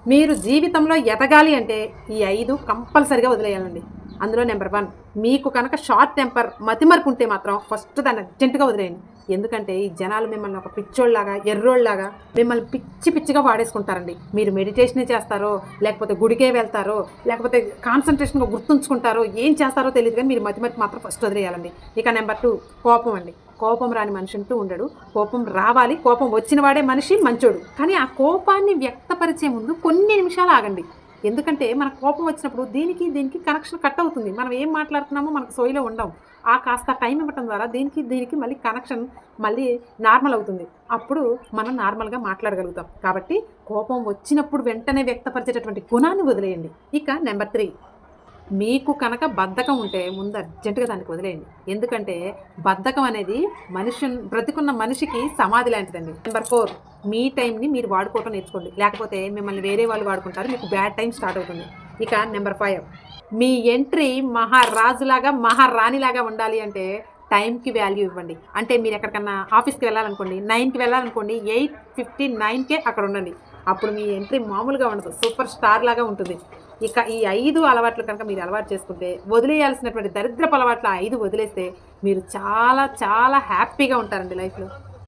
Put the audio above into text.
మీరు జీవితంలో ఎదగాలి అంటే ఈ 5 కంపల్సరీగా వదిలేయాలండి. అందులో నెంబర్ 1 మీకు కనుక షార్ట్ టెంపర్, మతిమరుపు ఉంటే మాత్రం ఫస్ట్ దాన్ని అర్జెంట్‌గా వదిలేయండి. ఎందుకంటే ఈ జనాలు మిమ్మల్ని ఒక పిచ్చోళ్ళలాగా, ఎర్రోళ్ళలాగా మిమ్మల్ని పిచ్చి పిచ్చిగా వాడేసుకుంటారండి. మీరు మెడిటేషనే చేస్తారో, లేకపోతే గుడికే వెళ్తారో, లేకపోతే కాన్సంట్రేషన్‌గా గుర్తుంచుకుంటారో, ఏం చేస్తారో తెలీదు గానీ మీరు మతిమరుపు మాత్రం ఫస్ట్ వదిలేయాలండి. ఇక నెంబర్ 2 కోపం అండి. కోపం రాని మనిషి అంటూ ఉండడు. కోపం రావాలి. కోపం వచ్చిన వాడే మనిషి మంచోడు. కానీ ఆ కోపాన్ని వ్యక్తపరిచే ముందు కొన్ని నిమిషాలు ఆగండి. ఎందుకంటే మనకు కోపం వచ్చినప్పుడు దీనికి కనెక్షన్ కట్ అవుతుంది. మనం ఏం మాట్లాడుతున్నామో మనకు సోయిలో ఉండం. ఆ కాస్త టైం ఇవ్వటం ద్వారా దీనికి మళ్ళీ కనెక్షన్ మళ్ళీ నార్మల్ అవుతుంది. అప్పుడు మనం నార్మల్‌గా మాట్లాడగలుగుతాం. కాబట్టి కోపం వచ్చినప్పుడు వెంటనే వ్యక్తపరిచేటటువంటి గుణాన్ని వదిలేయండి. ఇక నెంబర్ 3 మీకు కనుక బద్ధకం ఉంటే ముందు అర్జెంట్‌గా దానికి వదిలేయండి. ఎందుకంటే బద్ధకం అనేది బ్రతికున్న మనిషికి సమాధి లాంటిదండి. నెంబర్ 4 మీ టైంని మీరు వాడుకోవటం నేర్చుకోండి. లేకపోతే మిమ్మల్ని వేరే వాళ్ళు వాడుకుంటారు. మీకు బ్యాడ్ టైమ్ స్టార్ట్ అవుతుంది. ఇక నెంబర్ 5 మీ ఎంట్రీ మహారాజులాగా, మహారాణిలాగా ఉండాలి అంటే టైంకి వాల్యూ ఇవ్వండి. అంటే మీరు ఎక్కడికన్నా ఆఫీస్‌కి వెళ్ళాలనుకోండి, 9కి వెళ్ళాలనుకోండి, 8:59కే అక్కడ ఉండండి. అప్పుడు మీ ఎంట్రీ మామూలుగా ఉండదు. సూపర్ స్టార్ లాగా ఉంటుంది. ఇక ఈ 5 అలవాట్లు కనుక మీరు అలవాటు చేసుకుంటే, వదిలేయాల్సినటువంటి దరిద్రపు అలవాట్లు ఆ 5 వదిలేస్తే మీరు చాలా చాలా హ్యాపీగా ఉంటారండి లైఫ్‌లో.